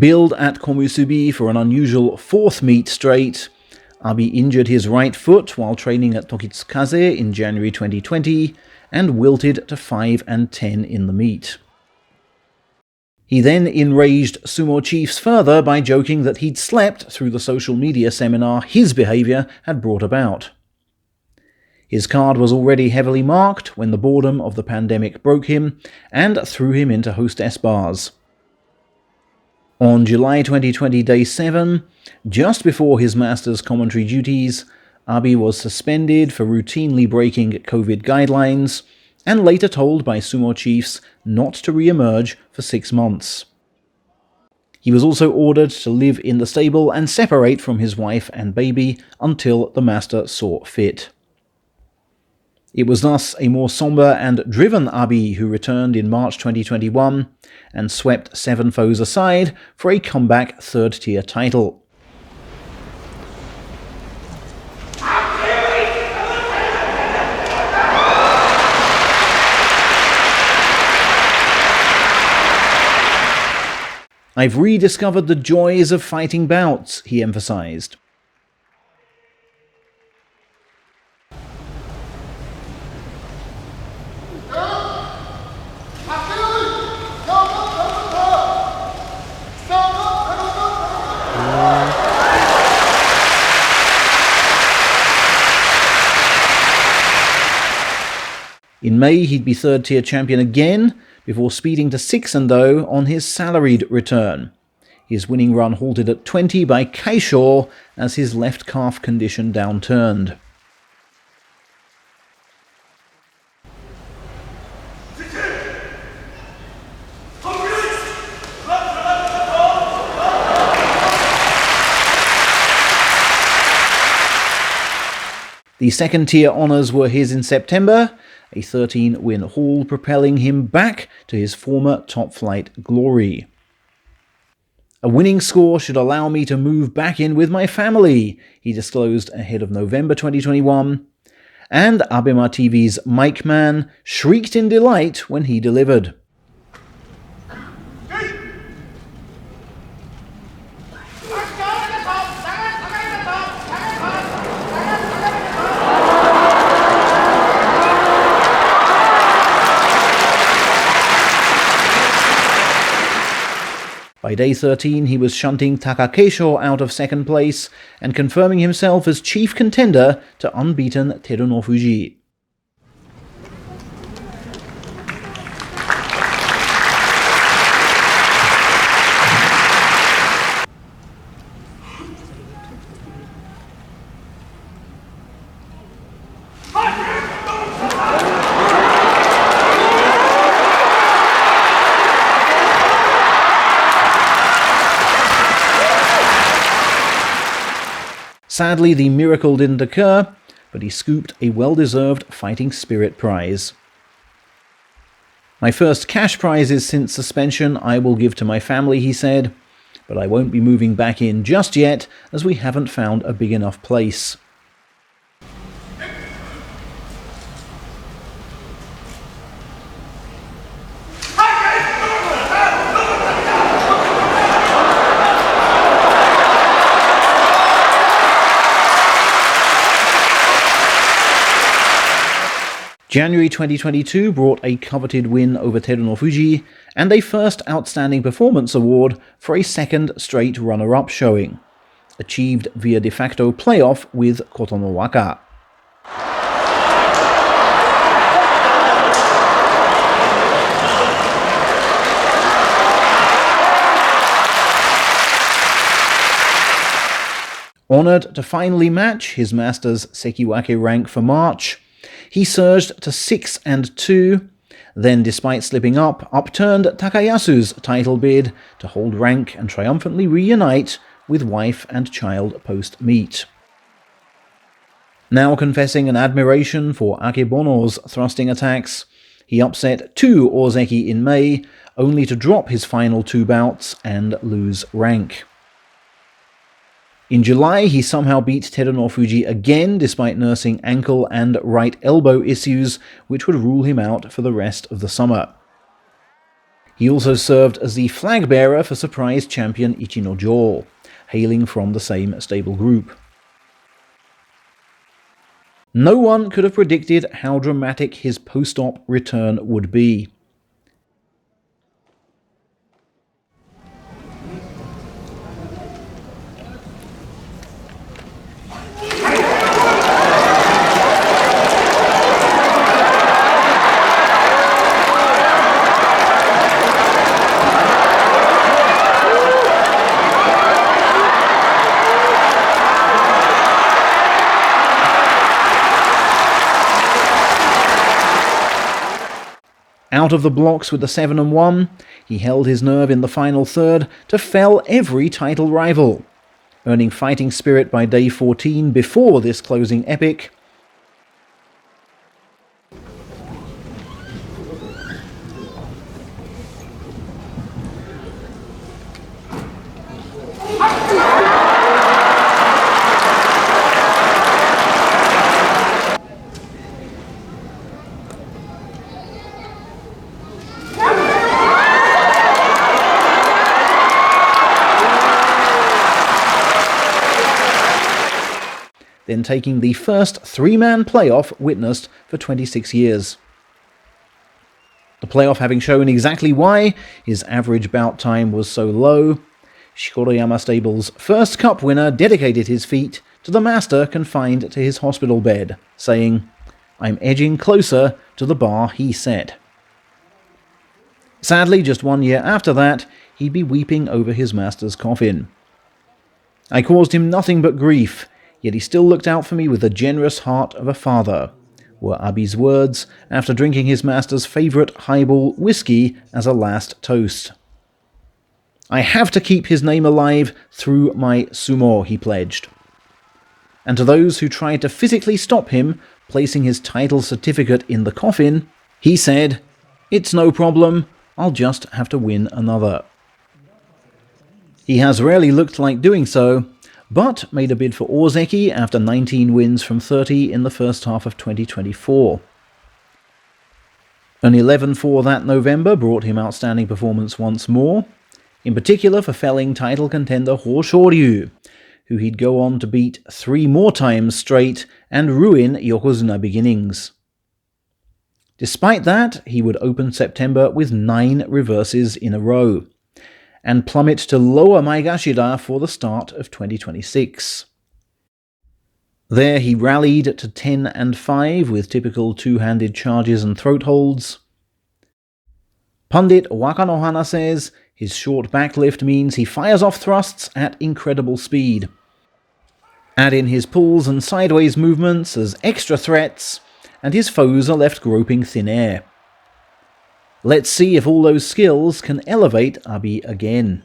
Billed at Komusubi for an unusual fourth meet straight, Abi injured his right foot while training at Tokitsukaze in January 2020 and wilted to 5-10 in the meet. He then enraged sumo chiefs further by joking that he'd slept through the social media seminar his behaviour had brought about. His card was already heavily marked when the boredom of the pandemic broke him and threw him into hostess bars. On July 2020 Day 7, just before his master's commentary duties, Abi was suspended for routinely breaking COVID guidelines and later told by sumo chiefs not to re-emerge for 6 months. He was also ordered to live in the stable and separate from his wife and baby until the master saw fit. It was thus a more somber and driven Abi who returned in March 2021 and swept 7 foes aside for a comeback third-tier title. "I've rediscovered the joys of fighting bouts," he emphasized. In May, he'd be third-tier champion again, before speeding to 6-0 on his salaried return. His winning run halted at 20 by Kaisho as his left calf condition downturned. The second-tier honours were his in September, a 13-win haul propelling him back to his former top-flight glory. "A winning score should allow me to move back in with my family," he disclosed ahead of November 2021, and Abema TV's Mike Man shrieked in delight when he delivered. By day 13, he was shunting Takakeisho out of second place and confirming himself as chief contender to unbeaten Teruno Fuji. Sadly, the miracle didn't occur, but he scooped a well-deserved Fighting Spirit prize. "My first cash prizes since suspension I will give to my family," he said, "but I won't be moving back in just yet as we haven't found a big enough place." January 2022 brought a coveted win over Teruno Fuji and a first Outstanding Performance award for a second straight runner-up showing, achieved via de facto playoff with Kotono Waka. Honored to finally match his master's Sekiwake rank for March, he surged to 6-2, then despite slipping up, upturned Takayasu's title bid to hold rank and triumphantly reunite with wife and child post-meet. Now confessing an admiration for Akebono's thrusting attacks, he upset 2 Ozeki in May, only to drop his final 2 bouts and lose rank. In July, he somehow beat Teruno Fuji again despite nursing ankle and right elbow issues which would rule him out for the rest of the summer. He also served as the flag bearer for surprise champion Ichinojo, hailing from the same stable group. No one could have predicted how dramatic his post-op return would be. Out of the blocks with the 7-1, he held his nerve in the final third to fell every title rival, earning fighting spirit by day 14 before this closing epic. Then taking the first three-man playoff witnessed for 26 years. The playoff having shown exactly why his average bout time was so low, Shikoyama Stable's first cup winner dedicated his feat to the master confined to his hospital bed, saying, "I'm edging closer to the bar he set." Sadly, just 1 year after that, he'd be weeping over his master's coffin. "I caused him nothing but grief, yet he still looked out for me with the generous heart of a father," were Abi's words after drinking his master's favourite highball whiskey as a last toast. "I have to keep his name alive through my sumo," he pledged. And to those who tried to physically stop him placing his title certificate in the coffin, he said, "It's no problem, I'll just have to win another." He has rarely looked like doing so, but made a bid for Ozeki after 19 wins from 30 in the first half of 2024. An 11-4 that November brought him outstanding performance once more, in particular for felling title contender Ho Shoryu, who he'd go on to beat 3 more times straight and ruin Yokozuna beginnings. Despite that, he would open September with 9 reverses in a row, and plummet to lower Maegashira for the start of 2026. There he rallied to 10-5 with typical two-handed charges and throat holds. Pundit Wakanohana says his short backlift means he fires off thrusts at incredible speed. Add in his pulls and sideways movements as extra threats, and his foes are left groping thin air. Let's see if all those skills can elevate Abi again.